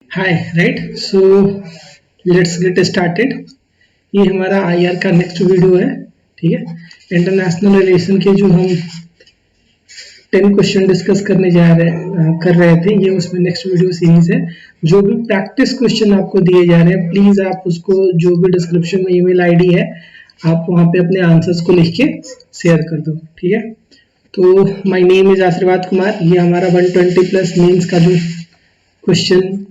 Hi right so let's get started. ये हमारा IR का नेक्स्ट वीडियो है। ठीक है, इंटरनेशनल रिलेशन के जो हम 10 क्वेश्चन डिस्कस करने जा रहे कर रहे थे, ये उसमें नेक्स्ट वीडियो सीरीज है। जो भी प्रैक्टिस क्वेश्चन आपको दिए जा रहे हैं, प्लीज आप उसको जो भी डिस्क्रिप्शन में ईमेल आईडी है, आप वहाँ पे अपने आंसर्स को लिख के शेयर कर दो। ठीक है, तो माय नेम इज आशीर्वाद कुमार। ये हमारा 120 प्लस मेंस का जो क्वेश्चन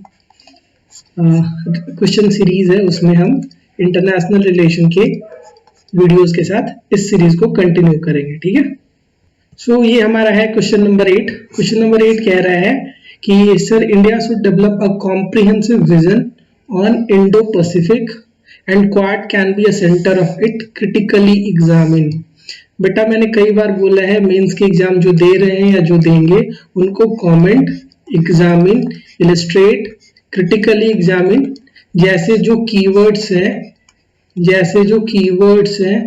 क्वेश्चन सीरीज है, उसमें हम इंटरनेशनल रिलेशन के वीडियोस के साथ इस सीरीज को कंटिन्यू करेंगे। ठीक है, सो ये हमारा है क्वेश्चन नंबर 8। क्वेश्चन नंबर 8 कह रहा है कि sir India should develop a comprehensive vision on Indo Pacific and quad can be a centre of it critically examine. बेटा मैंने कई बार बोला है, मेंस के एग्जाम जो दे रहे हैं या जो देंगे उनको comment, examine, illustrate, critically examine जैसे जो कीवर्ड्स हैं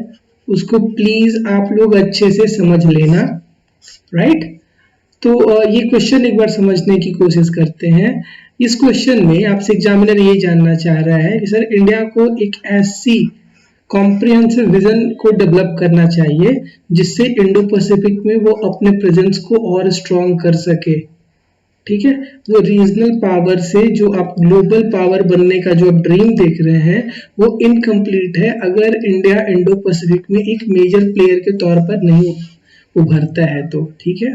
उसको प्लीज आप लोग अच्छे से समझ लेना। राइट, तो ये क्वेश्चन एक बार समझने की कोशिश करते हैं। इस क्वेश्चन में आपसे एग्जामिनर ये जानना चाह रहा है कि सर इंडिया को एक ऐसी कॉम्प्रिहेंसिव विजन को डेवलप करना चाहिए जिससे इंडो पैसिफिक में वो अपने प्रेजेंस को और स्ट्रॉन्ग कर सके। ठीक है, वो रीजनल पावर से जो आप ग्लोबल पावर बनने का जो आप ड्रीम देख रहे हैं वो इनकम्प्लीट है अगर इंडिया इंडो पैसिफिक में एक मेजर प्लेयर के तौर पर नहीं उभरता है तो। ठीक है,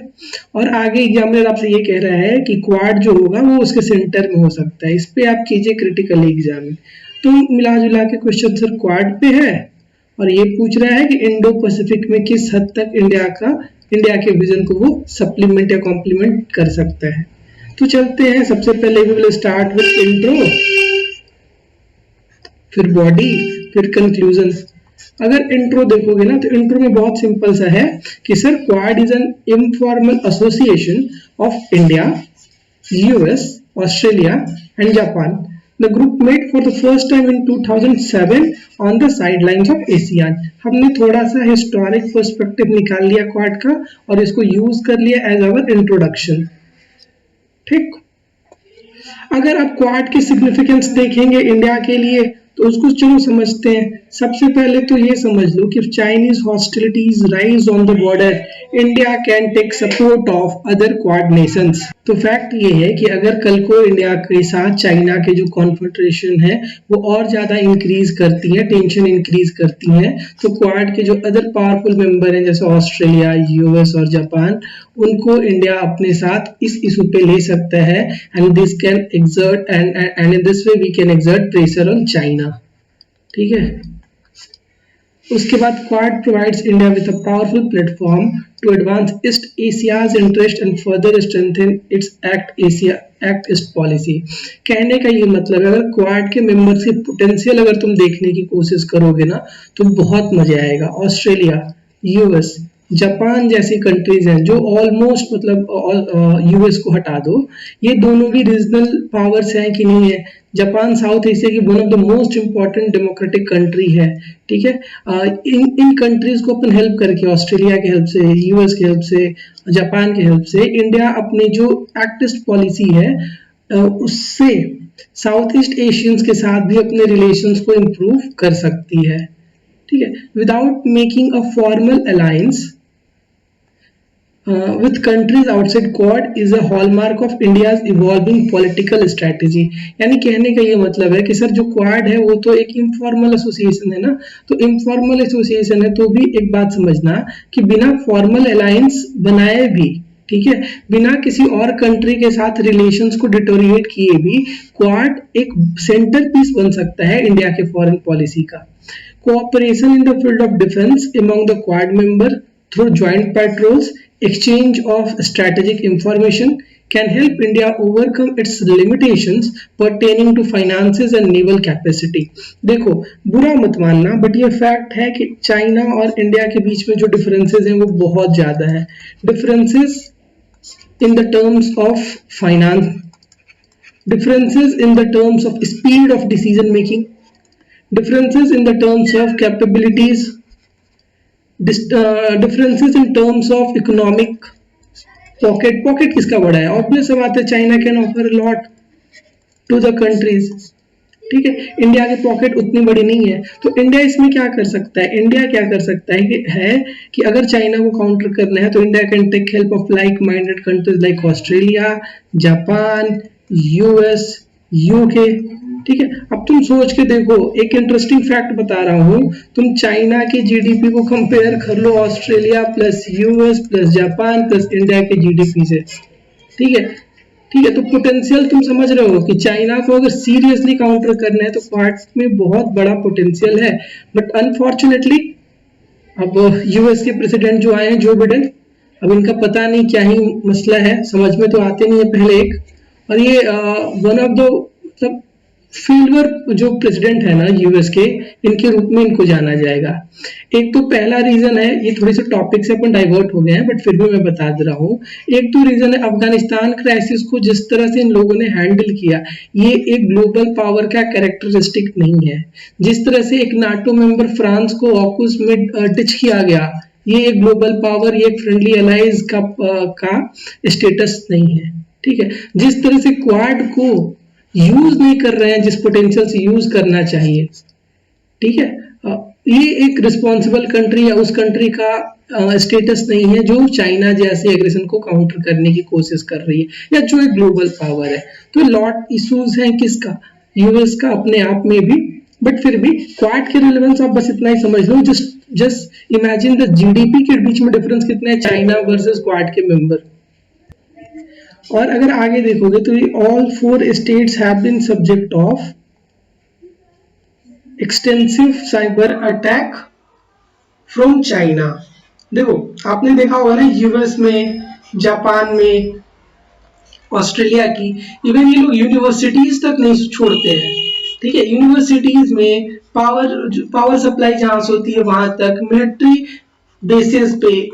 और आगे एग्जामिनर आपसे ये कह रहा है कि क्वाड जो होगा वो उसके सेंटर में हो सकता है। इस पे आप कीजिए क्रिटिकल एग्जामिन। तो मिला जुला के क्वेश्चन सर क्वाड पे है और ये पूछ रहा है कि इंडो पैसिफिक में किस हद तक इंडिया के विजन को वो सप्लीमेंट या कॉम्प्लीमेंट कर सकता है। तो चलते हैं, सबसे पहले we will start with intro, फिर बॉडी, फिर कंक्लूजन। अगर इंट्रो देखोगे ना तो इंट्रो में बहुत सिंपल सा है कि sir quad is an informal association of India, US, Australia and Japan. The group met for the first time in 2007 on the sidelines of ASEAN। हमने थोड़ा सा हिस्टोरिक पर्सपेक्टिव निकाल लिया क्वाड का और इसको यूज कर लिया एज आवर इंट्रोडक्शन। ठीक, अगर आप क्वाड की सिग्निफिकेंस देखेंगे इंडिया के लिए तो उसको चलो समझते हैं। सबसे पहले तो ये समझ लो कि Chinese hostilities rise on the border, India can take support of other Quad nations. तो फैक्ट ये है कि अगर कल को इंडिया के साथ चाइना के जो कॉन्फ्रंटेशन है वो और ज्यादा इंक्रीज करती है, टेंशन इंक्रीज करती है, तो क्वाड के जो अदर पावरफुल मेंबर हैं जैसे ऑस्ट्रेलिया, यूएस और जापान, उनको इंडिया अपने साथ इस इशू पे ले सकता है and this can exert and in this way we can exert pressure on China. ठीक है, उसके बाद Quad provides India with a powerful platform to advance East Asia's interest and further strengthen its Act East policy. कहने का ये मतलब है, अगर क्वाड के मेंबर्स की पोटेंशियल अगर तुम देखने की कोशिश करोगे ना तो बहुत मजा आएगा। ऑस्ट्रेलिया, यूएस, जापान जैसी कंट्रीज हैं जो ऑलमोस्ट मतलब यूएस को हटा दो, ये दोनों भी रीजनल पावर्स हैं कि नहीं है। जापान साउथ एशिया की one of the most important democratic country है। ठीक है, इन कंट्रीज को अपन हेल्प करके, ऑस्ट्रेलिया के हेल्प से, यूएस के हेल्प से, जापान के हेल्प से, इंडिया अपने जो एक्ट ईस्ट पॉलिसी है उससे साउथ ईस्ट एशियंस के साथ भी अपने रिलेशंस को इम्प्रूव कर सकती है। ठीक है, without making a formal alliance with countries outside Quad is a hallmark of India's evolving political strategy। यानी कहने का ये मतलब है कि सर जो क्वाड है वो तो एक इनफॉर्मल एसोसिएशन है ना, तो इनफॉर्मल एसोसिएशन है तो भी एक बात समझना कि बिना फॉर्मल अलायंस बनाए भी, ठीक है, बिना किसी और कंट्री के साथ रिलेशंस को डिटोरिएट किए भी क्वाड एक सेंटर पीस बन सकता है इंडिया के फॉरेन पॉलिसी का। Cooperation in the field of defence among the quad member through joint patrols, exchange of strategic information can help India overcome its limitations pertaining to finances and naval capacity। देखो बुरा मत मानना but ये fact है कि China और India के बीच में जो डिफरेंसेस हैं वो बहुत ज्यादा है। Differences in the terms of finance, differences in the terms of speed of decision making, differences in the terms of capabilities, differences in terms of economic pocket किसका बड़ा है? ऑब्वियस बात है, China can offer lot. To the countries. ठीक है, India की pocket उतनी बड़ी नहीं है, तो इंडिया इसमें क्या कर सकता है, इंडिया क्या कर सकता है कि अगर चाइना को काउंटर करना है तो India can take help of like minded countries like Australia, Japan, US, UK. ठीक है, अब तुम सोच के देखो, एक इंटरेस्टिंग फैक्ट बता रहा हूँ, तुम चाइना की जीडीपी को कंपेयर कर लो Australia plus US plus Japan plus India के जीडीपी से। ठीक है, ठीक है, तो पोटेंशियल तुम समझ रहे हो कि चाइना को अगर सीरियसली काउंटर करना है तो क्वाड में बहुत बड़ा पोटेंशियल है। बट अनफॉर्चुनेटली अब यूएस के प्रेसिडेंट जो आए हैं जो बिडेन, अब इनका पता नहीं क्या ही मसला है, समझ में तो आते नहीं है पहले एक, और ये वन ऑफ द मतलब फेलियर जो प्रेसिडेंट है ना यूएस के, इनके रूप में इनको जाना जाएगा। एक तो पहला रीजन है, ये थोड़ी से टॉपिक से अपन डाइवर्ट हो गए हैं बट फिर भी मैं बता दे रहा हूँ। एक तो रीजन है अफगानिस्तान क्राइसिस को जिस तरह से इन लोगों ने हैंडल किया, ये एक ग्लोबल पावर का कैरेक्टरिस्टिक नहीं है। जिस तरह से एक नाटो मेंबर फ्रांस को ऑकुस में डिच किया गया, ये एक ग्लोबल पावर, ये एक फ्रेंडली अलाइज का स्टेटस नहीं है। ठीक है, जिस तरह से क्वाड को यूज नहीं कर रहे हैं जिस पोटेंशियल से यूज करना चाहिए। ठीक है, ये एक रिस्पॉन्सिबल कंट्री या उस कंट्री का स्टेटस नहीं है जो चाइना जैसे एग्रेशन को काउंटर करने की कोशिश कर रही है या जो एक ग्लोबल पावर है। तो लॉट इश्यूज हैं किसका, यूएस का अपने आप में भी, बट फिर भी क्वाड के रिलेवेंस आप बस इतना ही समझ लो, जस्ट इमेजिन द जीडीपी के बीच में डिफरेंस कितना है चाइना वर्सेस क्वाड के मेंबर। और अगर आगे देखोगे तो all 4 states have been subject of extensive cyber attack from China. देखो आपने देखा होगा ना, यूएस में, जापान में, ऑस्ट्रेलिया की, इवन ये लोग यूनिवर्सिटीज तक नहीं छोड़ते हैं। ठीक है, यूनिवर्सिटीज में पावर सप्लाई जहां से होती है वहां तक, मिलिट्री बेसिस पे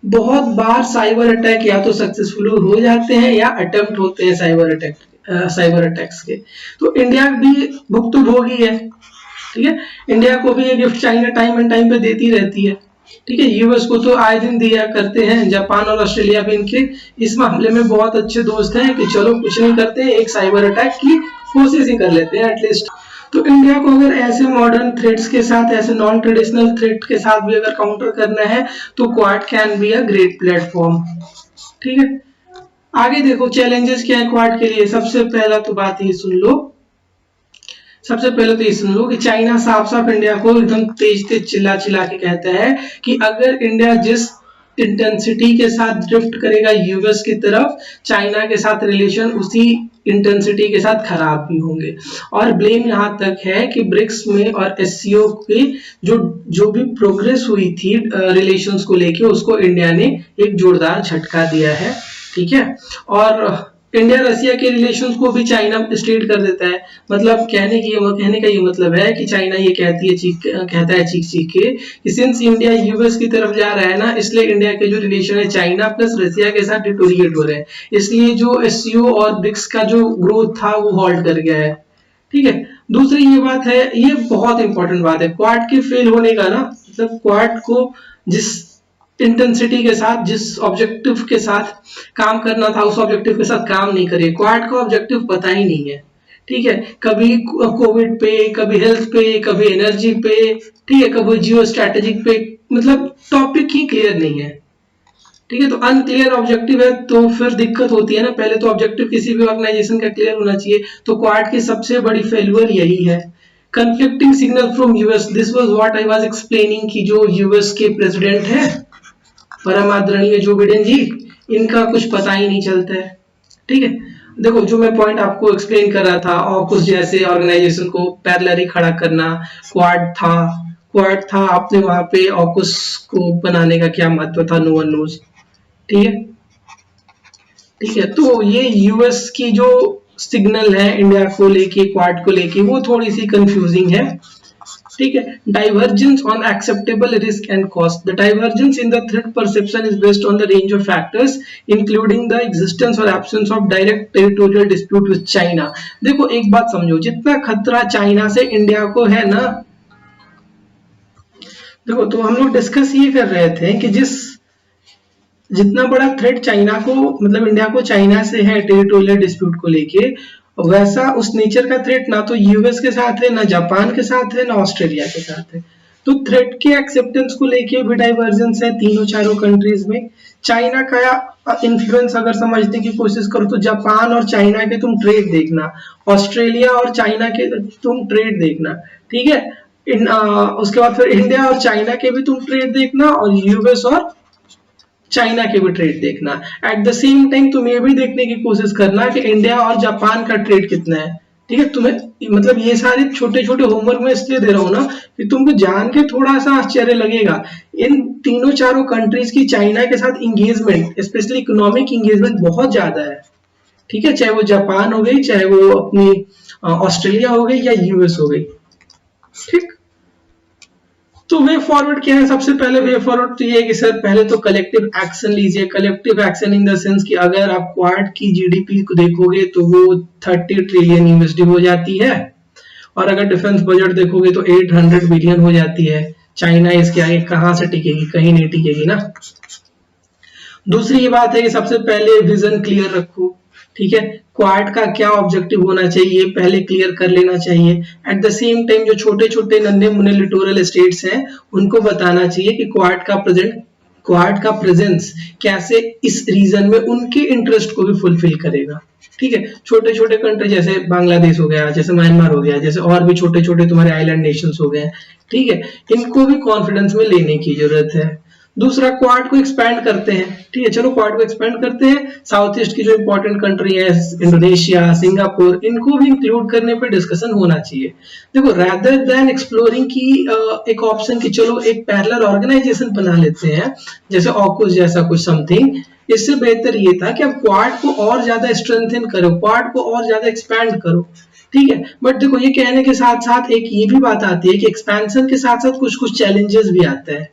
बहुत बार साइबर अटैक या तो सक्सेसफुल हो जाते हैं या अटेम्प्ट होते हैं साइबर अटैक्स के। तो इंडिया भी भुक्तभोगी है। ठीक है, इंडिया को भी ये gift China time and time पे देती रहती है। ठीक है, यूएस को तो आए दिन दिया करते हैं, जापान और ऑस्ट्रेलिया भी इनके इस मामले में बहुत अच्छे दोस्त हैं कि चलो कुछ नहीं करते, एक साइबर अटैक की कोशिश ही कर लेते हैं एटलीस्ट। तो इंडिया को अगर ऐसे मॉडर्न थ्रेट्स के साथ, ऐसे नॉन ट्रेडिशनल थ्रेट के साथ भी अगर काउंटर करना है तो quad can be a great platform. ठीक है, आगे देखो चैलेंजेस क्या है क्वाड के लिए। सबसे पहला तो बात ये सुन लो, सबसे पहले तो ये सुन लो कि चाइना साफ साफ इंडिया को एकदम तेज तेज चिल्ला चिल्ला के कहता है कि अगर इंडिया जिस इंटेंसिटी के साथ ड्रिफ्ट करेगा यूएस की तरफ, चाइना के साथ रिलेशन उसी इंटेंसिटी के साथ खराब भी होंगे। और ब्लेम यहाँ तक है कि ब्रिक्स में और एससीओ के जो भी प्रोग्रेस हुई थी रिलेशंस को लेके, उसको इंडिया ने एक जोरदार झटका दिया है। ठीक है, और इंडिया रसिया के रिलेशंस को भी चाइना स्टेट कर देता है। मतलब कहने का ये मतलब है कि चाइना ये कहता है चीख चीख के कि सिंस इंडिया यूएस की तरफ जा रहा है ना, इसलिए इंडिया के जो रिलेशन है चाइना प्लस रसिया के साथ डिटोरिएट हो रहे हैं, इसलिए जो एससीओ और ब्रिक्स का जो ग्रोथ था वो हॉल्ट कर गया है। ठीक है, दूसरी ये बात है, ये बहुत इंपॉर्टेंट बात है, क्वाड के फेल होने का ना मतलब क्वाड को जिस इंटेंसिटी के साथ, जिस ऑब्जेक्टिव के साथ काम करना था उस ऑब्जेक्टिव के साथ काम नहीं करे। क्वाड का ऑब्जेक्टिव पता ही नहीं है। ठीक है, कभी कोविड पे, कभी हेल्थ पे, कभी एनर्जी पे, ठीक है, कभी जियो स्ट्रेटेजिक पे, मतलब टॉपिक ही क्लियर नहीं है। ठीक है, तो अनक्लियर ऑब्जेक्टिव है तो फिर दिक्कत होती है ना। पहले तो ऑब्जेक्टिव किसी भी ऑर्गेनाइजेशन का क्लियर होना चाहिए। तो क्वाड की सबसे बड़ी फेल्यूर यही है। Conflicting signal from US, this was what I was explaining कि जो यूएस के प्रेसिडेंट है परम आदरणीय जो बिडेन जी, इनका कुछ पता ही नहीं चलता है। ठीक है, देखो जो मैं पॉइंट आपको एक्सप्लेन कर रहा था, और कुछ जैसे ऑर्गेनाइजेशन को पैरेलली खड़ा करना, क्वाड था आपने वहां पे ऑकुस को बनाने का क्या महत्व था, नो वन नोज। ठीक है, ठीक है, तो ये यूएस की जो सिग्नल है इंडिया को लेके, क्वाड को लेके, वो थोड़ी सी कंफ्यूजिंग है। ठीक है, divergence on acceptable risk and cost. The divergence in the threat perception is based on the range of factors including the existence or absence of direct territorial dispute with China. देखो एक बात समझो, जितना खतरा China से India को है ना, देखो तो हम लोग डिस्कस ये कर रहे थे कि जितना बड़ा थ्रेट चाइना को मतलब इंडिया को चाइना से है टेरिटोरियल डिस्प्यूट को लेके, वैसा उस नेचर का थ्रेट ना तो यूएस के साथ है, ना जापान के साथ है, ना ऑस्ट्रेलिया के साथ है। तो थ्रेट के एक्सेप्टेंस को लेके भी डाइवर्जेंस है तीनों चारों कंट्रीज में। चाइना का इन्फ्लुएंस अगर समझने की कोशिश करो तो जापान और चाइना के तुम ट्रेड देखना, ऑस्ट्रेलिया और चाइना के तुम ट्रेड देखना, ठीक है। उसके बाद फिर इंडिया और चाइना के भी तुम ट्रेड देखना, और यूएस और चाइना के भी ट्रेड देखना। एट द सेम टाइम तुम ये भी देखने की कोशिश करना कि इंडिया और जापान का ट्रेड कितना है, ठीक है। तुम्हें मतलब ये सारे छोटे छोटे होमवर्क मैं इसलिए दे रहा हूँ ना कि तुमको जान के थोड़ा सा आश्चर्य लगेगा। इन तीनों चारों कंट्रीज की चाइना के साथ इंगेजमेंट, स्पेशली इकोनॉमिक इंगेजमेंट बहुत ज्यादा है, ठीक है। चाहे वो जापान हो गई, चाहे वो अपनी ऑस्ट्रेलिया हो गई, या यूएस हो गई, ठीक। तो वे फॉरवर्ड क्या है? सबसे पहले वे फॉरवर्ड तो ये है कि सर पहले तो कलेक्टिव एक्शन लीजिए। Collective action in the sense कि अगर आप क्वाड की जीडीपी को देखोगे तो वो 30 ट्रिलियन यूएसडी हो जाती है, और अगर डिफेंस बजट देखोगे तो 800 बिलियन हो जाती है। चाइना इसके आगे कहां से टिकेगी? कहीं नहीं टिकेगी ना। दूसरी ये बात है कि सबसे पहले विजन क्लियर रखो, ठीक है। क्वाड का क्या ऑब्जेक्टिव होना चाहिए पहले क्लियर कर लेना चाहिए। एट द सेम टाइम जो छोटे छोटे नन्हे मुन्ने लिटोरल स्टेट्स हैं उनको बताना चाहिए कि क्वाड का प्रेजेंस कैसे इस रीजन में उनके इंटरेस्ट को भी फुलफिल करेगा, ठीक है। छोटे छोटे कंट्री जैसे बांग्लादेश हो गया, जैसे म्यांमार हो गया, जैसे और भी छोटे छोटे तुम्हारे आइलैंड नेशंस हो गए, ठीक है, इनको भी कॉन्फिडेंस में लेने की जरूरत है। दूसरा, क्वाड को एक्सपैंड करते हैं, ठीक है। चलो क्वाड को एक्सपैंड करते हैं, साउथ ईस्ट की जो इंपॉर्टेंट कंट्री है इंडोनेशिया, सिंगापुर, इनको भी इंक्लूड करने पे डिस्कशन होना चाहिए। देखो, रादर देन एक्सप्लोरिंग की एक ऑप्शन कि चलो एक पैरेलल ऑर्गेनाइजेशन बना लेते हैं जैसे ऑकुस जैसा कुछ समथिंग, इससे बेहतर ये था कि आप क्वाड को और ज्यादा स्ट्रेंथन करो, क्वाड को और ज्यादा एक्सपैंड करो, ठीक है। बट देखो, ये कहने के साथ साथ एक ये भी बात आती है कि एक्सपेंशन के साथ साथ कुछ कुछ चैलेंजेस भी आते हैं,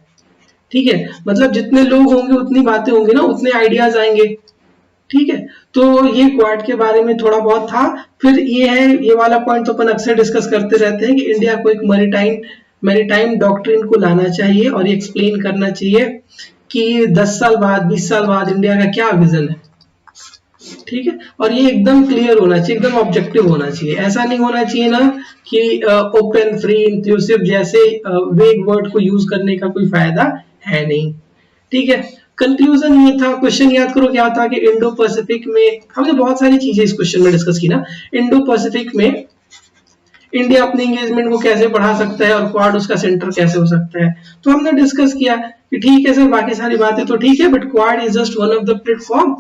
ठीक है। मतलब जितने लोग होंगे उतनी बातें होंगी ना, उतने आइडियाज आएंगे, ठीक है। तो ये क्वाड के बारे में थोड़ा बहुत था। फिर ये है, ये वाला पॉइंट तो अपन अक्सर डिस्कस करते रहते हैं कि इंडिया को एक मैरीटाइम डॉक्ट्रिन को लाना चाहिए और एक्सप्लेन करना चाहिए कि 10 साल बाद 20 साल बाद इंडिया का क्या विजन है, ठीक है। और ये एकदम क्लियर होना चाहिए, एकदम ऑब्जेक्टिव होना चाहिए। ऐसा नहीं होना चाहिए ना कि ओपन, फ्री, इंक्लूसिव जैसे वेग वर्ड को यूज करने का कोई फायदा है नहीं, ठीक है। कंक्लूजन ये था, क्वेश्चन याद करो क्या था कि इंडो पैसिफिक में हमने बहुत सारी चीजें इस क्वेश्चन में डिस्कस की ना। इंडो पैसिफिक में इंडिया अपने एंगेजमेंट को कैसे बढ़ा सकता है और क्वाड उसका सेंटर कैसे हो सकता है, तो हमने डिस्कस किया कि ठीक है सर, बाकी सारी बातें तो ठीक है, but quad is just one of the platform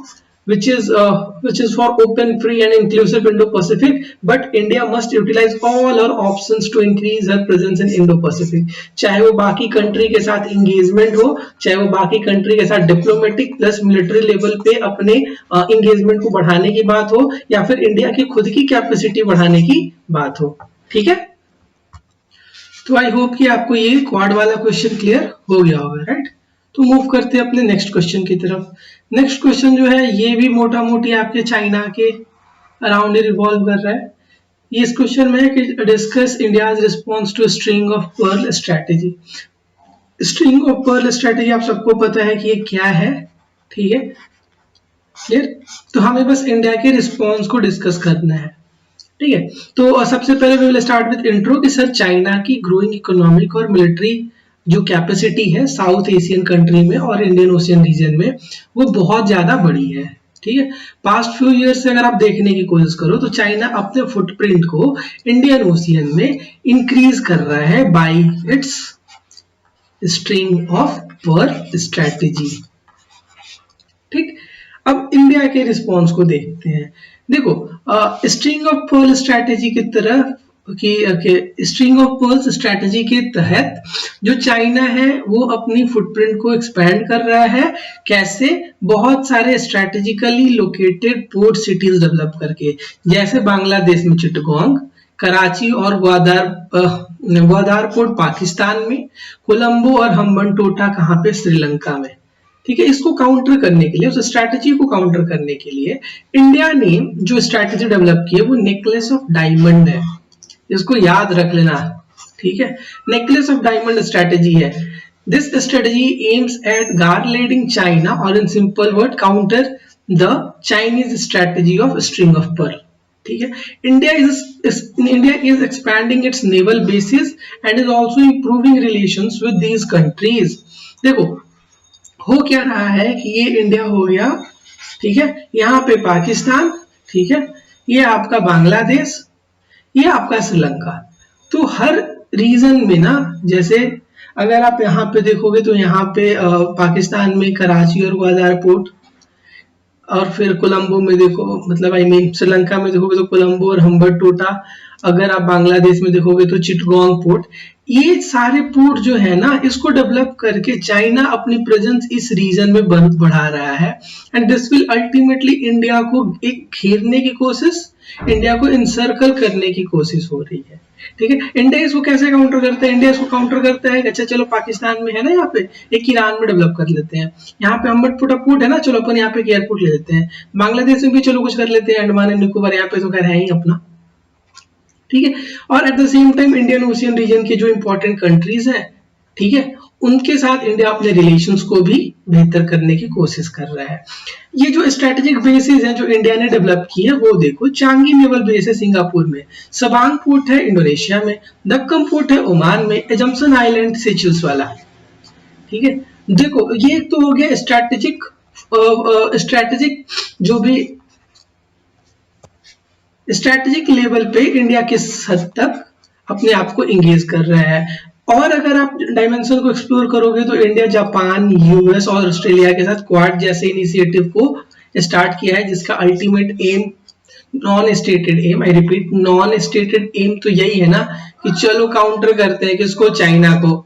which is for open, free and inclusive Indo-Pacific, but India must utilize all her options to increase her presence in Indo-Pacific। चाहे वो बाकी कंट्री के साथ इंगेजमेंट हो, चाहे वो बाकी country के साथ डिप्लोमेटिक प्लस मिलिट्री लेवल पे अपने इंगेजमेंट को बढ़ाने की बात हो, या फिर इंडिया की खुद की कैपेसिटी बढ़ाने की बात हो, ठीक है। तो आई होप कि आपको ये क्वाड वाला क्वेश्चन क्लियर हो गया होगा, राइट। तो मूव करते हैं अपने नेक्स्ट क्वेश्चन की तरफ। नेक्स्ट क्वेश्चन जो है ये भी मोटा मोटी आपके चाइना के अराउंड ही रिवॉल्व कर रहा है। ये इस क्वेश्चन में है कि discuss India's response to string of pearl strategy. String of pearl strategy आप सबको पता है कि ये क्या है, ठीक है, क्लियर। तो हमें बस इंडिया के रिस्पॉन्स को डिस्कस करना है, ठीक है। तो सबसे पहले we will start with intro कि सर चाइना की ग्रोइंग इकोनॉमिक और मिलिट्री जो कैपेसिटी है साउथ एशियन कंट्री में और इंडियन ओशियन रीजन में वो बहुत ज्यादा बड़ी है, ठीक है। पास्ट फ्यू ईयर्स से अगर आप देखने की कोशिश करो तो चाइना अपने फुटप्रिंट को इंडियन ओशियन में इंक्रीज कर रहा है bye it's string of pearl strategy, ठीक। अब इंडिया के रिस्पॉन्स को देखते हैं। देखो, स्ट्रिंग ऑफ पर्ल स्ट्रेटेजी की तरह कि स्ट्रिंग ऑफ पर्ल्स स्ट्रेटेजी के तहत जो चाइना है वो अपनी फुटप्रिंट को एक्सपैंड कर रहा है। कैसे? बहुत सारे strategically located port cities develop करके, जैसे बांग्लादेश में चिटगोंग, कराची और ग्वादार पोर्ट पाकिस्तान में, कोलंबो और हम्बनटोटा कहाँ पे? श्रीलंका में, ठीक है। इसको काउंटर करने के लिए, उस स्ट्रैटेजी को काउंटर करने के लिए इंडिया ने जो स्ट्रैटेजी डेवलप की है वो नेकलेस ऑफ डायमंड है। इसको याद रख लेना, ठीक है। नेकलेस ऑफ डायमंड स्ट्रैटेजी है। This strategy aims at garlanding China और in simple word counter the Chinese strategy of string of pearl, ठीक है। India is expanding its naval basis and is also improving relations with these countries. देखो हो क्या रहा है कि ये इंडिया हो गया, ठीक है, यहाँ पे पाकिस्तान, ठीक है, ये आपका बांग्लादेश, ये आपका श्रीलंका। तो हर रीजन में ना, जैसे अगर आप यहाँ पे देखोगे तो यहाँ पे पाकिस्तान में कराची और ग्वादर पोर्ट, और फिर कोलंबो में देखो, मतलब आई मीन श्रीलंका में देखोगे तो कोलंबो और हम्बनटोटा, अगर आप बांग्लादेश में देखोगे तो चिटगोंग पोर्ट। ये सारे पोर्ट जो है ना, इसको डेवलप करके चाइना अपनी प्रेजेंस इस रीजन में बढ़ा रहा है and this will ultimately India को एक घेरने की कोशिश, इंडिया को इनसर्कल करने की कोशिश हो रही है, ठीक है। इंडिया इसको कैसे काउंटर करता है? इंडिया इसको काउंटर करता है, अच्छा चलो पाकिस्तान में है ना, यहाँ पे एक ईरान में डेवलप कर लेते हैं, यहाँ पे हम्बनटोटा पोर्ट है ना, चलो अपन यहाँ पे एक एयरपोर्ट ले लेते हैं, बांग्लादेश में भी चलो कुछ कर लेते हैं, अंडमान एंड निकोबार यहाँ पे तो खैर है ही अपना, ठीक है। और at the same time Indian Ocean region के जो इंपॉर्टेंट कंट्रीज हैं, ठीक है, उनके साथ इंडिया अपने रिलेशंस को भी बेहतर करने की कोशिश कर रहा है। ये जो स्ट्रेटेजिक बेसिस हैं जो इंडिया ने डेवलप की है, वो देखो, चांगी नेवल बेस है सिंगापुर में, सबांग पोर्ट है इंडोनेशिया में, दक्कम पोर्ट है ओमान में, एजम्पसन आइलैंड सेशल्स वाला, ठीक है। देखो ये तो हो गया स्ट्रेटेजिक जो भी स्ट्रेटेजिक लेवल पे इंडिया किस हद तक अपने आप को इंगेज कर रहा है। और अगर आप डायमेंशन को एक्सप्लोर करोगे तो इंडिया जापान, यूएस और ऑस्ट्रेलिया के साथ क्वाड जैसे इनिशिएटिव को स्टार्ट किया है, जिसका ultimate aim, non stated aim, I repeat non stated aim तो यही है ना कि चलो काउंटर करते हैं किसको, चाइना को।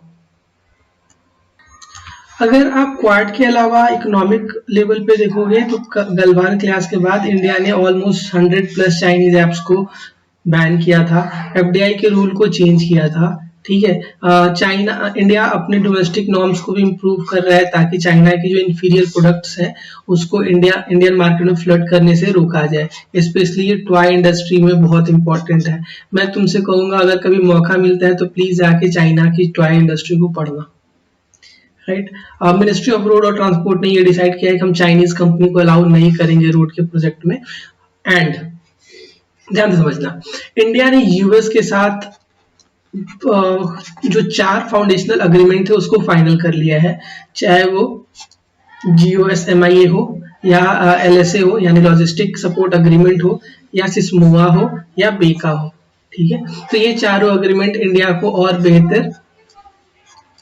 अगर आप क्वाड के अलावा इकोनॉमिक लेवल पे देखोगे तो गलवान क्लास के बाद इंडिया ने ऑलमोस्ट 100+ चाइनीज एप्स को बैन किया था, एफडीआई के रूल को चेंज किया था, ठीक है। इंडिया अपने डोमेस्टिक नॉर्म्स को भी इम्प्रूव कर रहा है ताकि चाइना की जो इंफीरियर प्रोडक्ट्स हैं उसको इंडियन मार्केट में फ्लड करने से रोका जाए। स्पेशली ये टॉय इंडस्ट्री में बहुत इंपॉर्टेंट है। मैं तुमसे कहूंगा अगर कभी मौका मिलता है तो प्लीज आके चाइना की टॉय इंडस्ट्री को पढ़ना, राइट। मिनिस्ट्री ऑफ रोड और ट्रांसपोर्ट ने ये डिसाइड किया है कि हम चाइनीज कंपनी को अलाउ नहीं करेंगे रोड के प्रोजेक्ट में। एंड ध्यान से समझना, इंडिया ने यूएस के साथ जो 4 फाउंडेशनल अग्रीमेंट थे उसको फाइनल कर लिया है, चाहे वो GOSMIA हो या LSA हो यानी लॉजिस्टिक सपोर्ट अग्रीमेंट हो, या सिस्मोआ हो या बेका हो, ठीक है। तो ये चारों अग्रीमेंट इंडिया को और बेहतर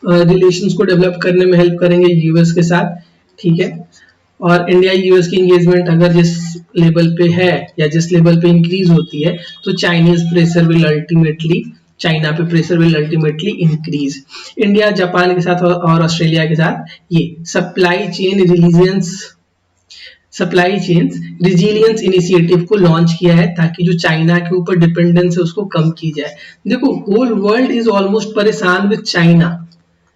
रिलेशंस को डेवलप करने में हेल्प करेंगे यूएस के साथ, ठीक है। और इंडिया यूएस की एंगेजमेंट अगर जिस लेवल पे है या जिस लेवल पे इंक्रीज होती है तो चाइना पे pressure will ultimately increase. India Japan के साथ और ऑस्ट्रेलिया के साथ ये सप्लाई चेन रिजिलियंस इनिशिएटिव को लॉन्च किया है ताकि जो चाइना के ऊपर डिपेंडेंस है उसको कम की जाए। देखो होल वर्ल्ड इज ऑलमोस्ट परेशान with China,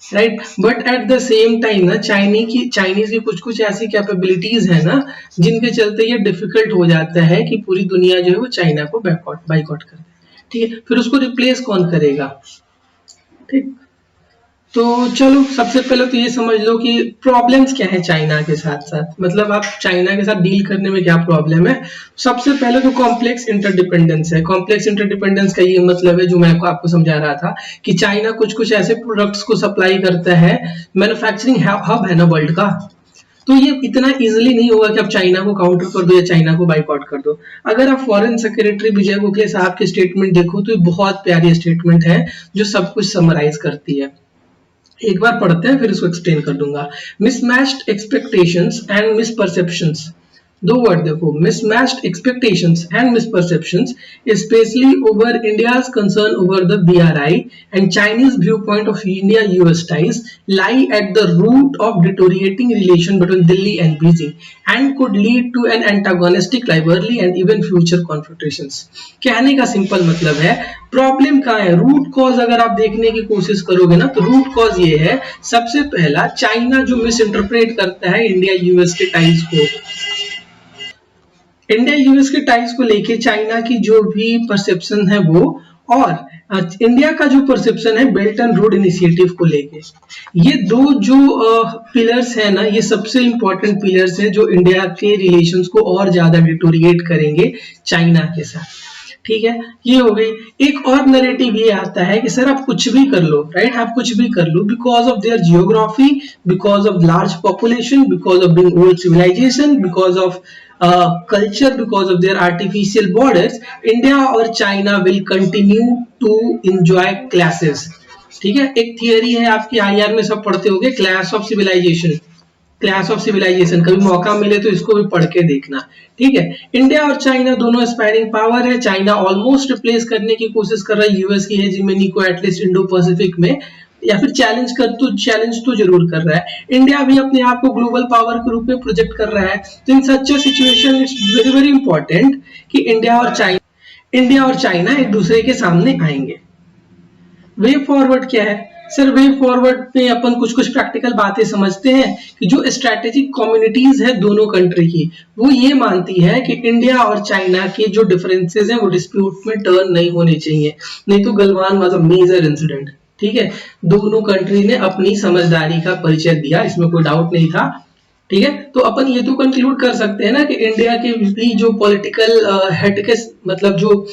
right, but at the same time ना चाइनीज की कुछ ऐसी कैपेबिलिटीज है ना जिनके चलते ये डिफिकल्ट हो जाता है कि पूरी दुनिया जो है वो चाइना को बाइकआउट कर दे, ठीक है। फिर उसको रिप्लेस कौन करेगा, ठीक। तो चलो सबसे पहले तो ये समझ लो कि प्रॉब्लम्स क्या है चाइना के साथ साथ, मतलब आप चाइना के साथ डील करने में क्या प्रॉब्लम है। सबसे पहले तो कॉम्प्लेक्स इंटरडिपेंडेंस है। कॉम्प्लेक्स इंटरडिपेंडेंस का ये मतलब है जो मैं आपको समझा रहा था कि चाइना कुछ ऐसे प्रोडक्ट्स को सप्लाई करता है, मैन्युफैक्चरिंग हब है ना वर्ल्ड का, तो ये इतना इजीली नहीं होगा कि आप चाइना को काउंटर कर दो या चाइना को बाइकआउट कर दो। अगर आप फॉरेन सेक्रेटरी विजय गोखले साहब की स्टेटमेंट देखो तो ये बहुत प्यारी स्टेटमेंट है जो सब कुछ समराइज करती है। एक बार पढ़ते हैं फिर इसको एक्सप्लेन कर दूंगा। मिसमैच्ड एक्सपेक्टेशंस एंड मिसपरसेप्शंस, 2 वर्ड देखो, mismatched expectations and misperceptions, especially over India's concern over the BRI and Chinese viewpoint of India-US ties, lie at the root of deteriorating relation between Delhi and Beijing and could lead to an antagonistic rivalry and even future confrontations। कहने का simple मतलब है problem कहाँ है, root cause अगर आप देखने की कोशिश करोगे ना तो रूट कॉज ये है, सबसे पहला चाइना जो मिस इंटरप्रेट करता है इंडिया यूएस के टाइज को। इंडिया यूएस के टाइज को लेके चाइना की जो भी परसेप्शन है वो, और इंडिया का जो परसेप्शन है बेल्ट एंड रोड इनिशिएटिव को लेके, ये दो जो पिलर्स है ना, ये सबसे इंपॉर्टेंट पिलर्स है जो इंडिया के रिलेशंस को और ज्यादा डिटोरिएट करेंगे चाइना के साथ। ठीक है, ये हो गई। एक और नैरेटिव ये आता है कि सर आप कुछ भी कर लो, राइट, आप कुछ भी कर लो, because of their geography, because of large population, because of being old civilisation, because of culture, because of their artificial borders, India और China will continue to enjoy clashes. ठीक है, एक थियरी है आपकी आईआर में सब पढ़ते होंगे, clash of civilisation, clash of civilisation, कभी मौका मिले तो इसको भी पढ़ के देखना। ठीक है, इंडिया और चाइना दोनों एस्पायरिंग पावर है। चाइना ऑलमोस्ट रिप्लेस करने की कोशिश कर रहा है यूएस की हेजेमनी को, एटलीस्ट इंडो पैसिफिक में, या फिर चैलेंज तो जरूर कर रहा है। इंडिया भी अपने आप को ग्लोबल पावर के रूप में प्रोजेक्ट कर रहा है। तो in such a situation it's very very important कि इंडिया और चाइना एक दूसरे के सामने आएंगे। वे फॉरवर्ड क्या है सर? वे फॉरवर्ड में अपन कुछ प्रैक्टिकल बातें समझते हैं कि जो स्ट्रैटेजिक कम्युनिटीज है दोनों कंट्री की, वो ये मानती है कि इंडिया और चाइना के जो डिफरेंसेस हैं वो डिस्प्यूट में टर्न नहीं होने चाहिए, नहीं तो Galwan was a major incident. ठीक है, दोनों कंट्री ने अपनी समझदारी का परिचय दिया, इसमें कोई डाउट नहीं था। ठीक है, तो अपन ये तो कंक्लूड कर सकते हैं ना कि इंडिया के भी जो पॉलिटिकल हेड के, मतलब जो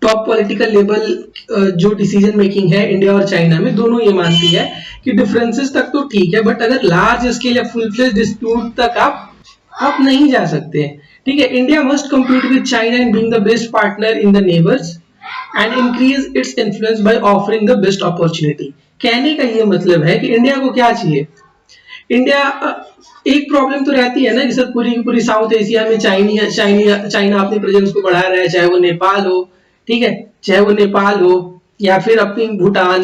टॉप पॉलिटिकल लेवल जो डिसीजन मेकिंग है इंडिया और चाइना में, दोनों ये मानती है कि डिफरेंसेस तक तो ठीक है, बट अगर लार्ज स्केल या फुल फ्लेज डिस्प्यूट तक आप नहीं जा सकते हैं। ठीक है, India must compete with China in being the best partner in the neighbors and increase its influence by offering the best opportunity। कहने का ये मतलब है कि इंडिया को क्या चाहिए? इंडिया एक प्रॉब्लम तो रहती है ना कि सर पूरी की पूरी साउथ एशिया में चाइना अपनी प्रेजेंस को बढ़ा रहा है, चाहे वो नेपाल हो, ठीक है, चाहे वो नेपाल हो या फिर अपनी भूटान,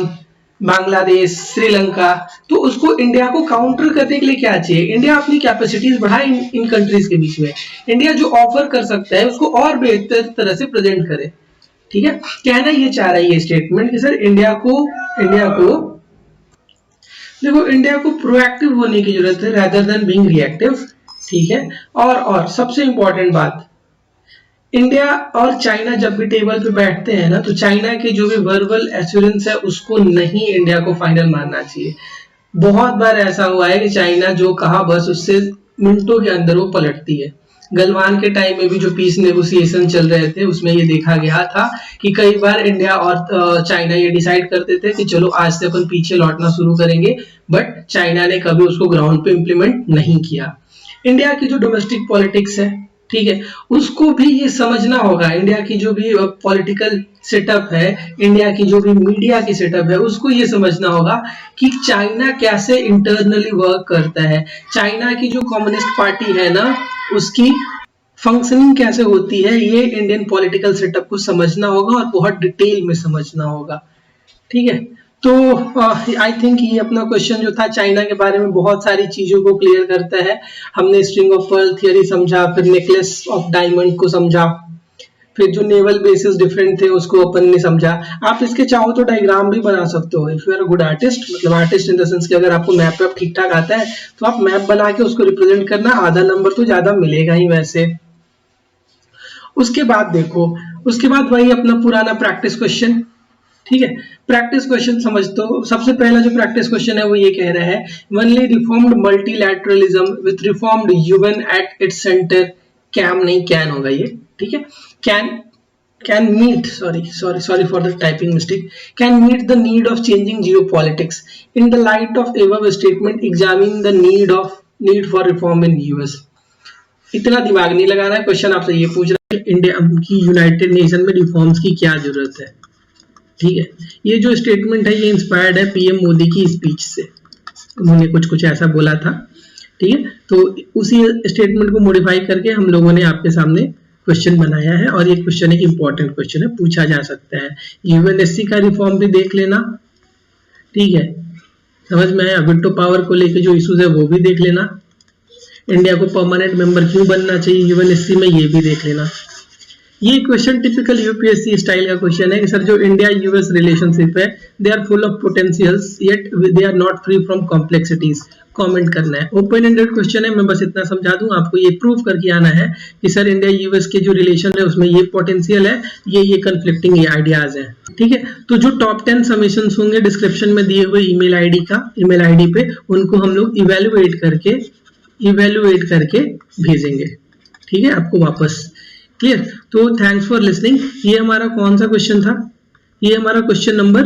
बांग्लादेश, श्रीलंका, तो उसको इंडिया को काउंटर करने के लिए क्या चाहिए? इंडिया अपनी कैपेसिटीज बढ़ाए इन कंट्रीज के बीच में। इंडिया जो ऑफर कर सकता है उसको और बेहतर तरह से प्रेजेंट करे। ठीक है, कहना ये चाह रहा है ये स्टेटमेंट कि सर इंडिया को देखो, इंडिया को प्रोएक्टिव होने की जरूरत है rather than being रिएक्टिव। ठीक है, और सबसे इंपॉर्टेंट बात, इंडिया और चाइना जब भी टेबल पे बैठते हैं ना, तो चाइना के जो भी वर्बल एश्योरेंस है उसको नहीं इंडिया को फाइनल मानना चाहिए। बहुत बार ऐसा हुआ है कि चाइना जो कहा बस उससे मिनटों के अंदर वो पलटती है। गलवान के टाइम में भी जो पीस नेगोशिएशन चल रहे थे उसमें ये देखा गया था कि कई बार इंडिया और चाइना ये डिसाइड करते थे कि चलो आज से अपन पीछे लौटना शुरू करेंगे, बट चाइना ने कभी उसको ग्राउंड पे इम्प्लीमेंट नहीं किया। इंडिया की जो डोमेस्टिक पॉलिटिक्स है, ठीक है, उसको भी ये समझना होगा। इंडिया की जो भी पॉलिटिकल सेटअप है, इंडिया की जो भी मीडिया की सेटअप है, उसको ये समझना होगा कि चाइना कैसे इंटरनली वर्क करता है। चाइना की जो कम्युनिस्ट पार्टी है ना, उसकी फंक्शनिंग कैसे होती है, ये इंडियन पॉलिटिकल सेटअप को समझना होगा और बहुत डिटेल में समझना होगा। ठीक है, तो आई थिंक ये अपना क्वेश्चन जो था चाइना के बारे में बहुत सारी चीजों को क्लियर करता है। हमने स्ट्रिंग ऑफ पर्ल थियरी समझा, फिर नेकलेस ऑफ डायमंड को समझा, फिर जो नेवल बेसिस डिफरेंट थे उसको अपन ने समझा। आप इसके चाहो तो डायग्राम भी बना सकते हो if you are a good artist, मतलब आर्टिस्ट इन द सेंस कि अगर आपको मैप वैप ठीक ठाक आता है तो आप मैप बना के उसको रिप्रेजेंट करना, आधा नंबर तो ज्यादा मिलेगा ही वैसे। उसके बाद देखो, उसके बाद वही अपना पुराना प्रैक्टिस क्वेश्चन। ठीक है, प्रैक्टिस क्वेश्चन समझ। तो सबसे पहला जो प्रैक्टिस क्वेश्चन है वो ये कह रहा है, only reformed multilateralism with reformed UN at its centre, कैम नहीं कैन होगा ये। ठीक है, can meet, sorry for the typing mistake, can meet the need of changing geopolitics in the light of above statement, examining the need for reform in US। इतना दिमाग नहीं लगाना है, क्वेश्चन आपसे ये पूछ रहा है इंडिया की यूनाइटेड नेशन में रिफॉर्म्स की क्या जरूरत है। ठीक है, ये जो स्टेटमेंट है ये इंस्पायर्ड है पीएम मोदी की स्पीच से, उन्होंने कुछ ऐसा बोला था। ठीक है, तो उसी स्टेटमेंट को मॉडिफाई करके हम लोगों ने आपके सामने क्वेश्चन बनाया है, और ये क्वेश्चन एक इंपॉर्टेंट क्वेश्चन है, पूछा जा सकता है। यूएनएससी का रिफॉर्म भी देख लेना। ठीक है, समझ में आया? वीटो पावर को लेके जो इश्यूज है वो भी देख लेना। इंडिया को परमानेंट मेंबर क्यों बनना चाहिए यूएनएससी में, ये भी देख लेना। ये क्वेश्चन टिपिकल यूपीएससी स्टाइल का क्वेश्चन है कि सर जो इंडिया यूएस रिलेशनशिप है they are full of potentials yet they are not free from complexities. Comment करना है, ओपन एंडेड क्वेश्चन है, मैं बस इतना समझा दूं आपको, ये प्रूव करके आना है कि सर इंडिया यूएस के जो रिलेशन है उसमें ये पोटेंशियल है, ये कंफ्लिक्टिंग ये आइडियाज हैं। ठीक है, तो जो टॉप 10 समेशंस होंगे डिस्क्रिप्शन में दिए हुए ईमेल आईडी पे, उनको हम लोग इवेलुएट करके भेजेंगे। ठीक है, आपको वापस। क्लियर? तो थैंक्स फॉर लिसनिंग। ये हमारा कौन सा क्वेश्चन था? ये हमारा क्वेश्चन नंबर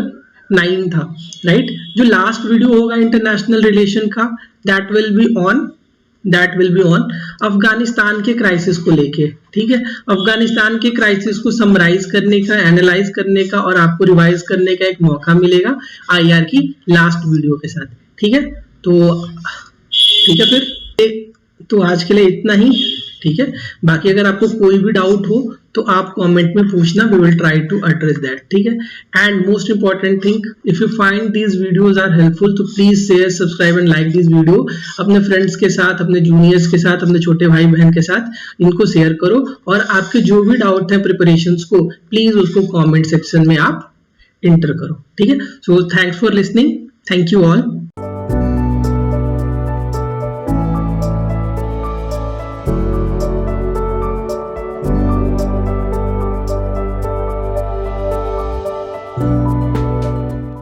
9 था, राइट? जो लास्ट वीडियो होगा इंटरनेशनल रिलेशन का, that will be on Afghanistan के क्राइसिस को लेके। ठीक है, अफगानिस्तान के क्राइसिस को समराइज करने का, एनालाइज करने का और आपको रिवाइज करने का एक मौका मिलेगा आईआर की लास्ट वीडियो के साथ। ठीक है, तो ठीक है फिर, तो आज के लिए इतना ही। ठीक है, बाकी अगर आपको कोई भी डाउट हो तो आप कमेंट में पूछना, we will try to address that. ठीक है, and most important thing, if you find these videos are helpful तो please share, subscribe and like this video. अपने फ्रेंड्स के साथ, अपने जूनियर्स के साथ, अपने छोटे भाई बहन के साथ इनको शेयर करो, और आपके जो भी डाउट है प्रिपरेशंस को प्लीज उसको कॉमेंट सेक्शन में आप इंटर करो। ठीक है, so thanks for listening, thank you all.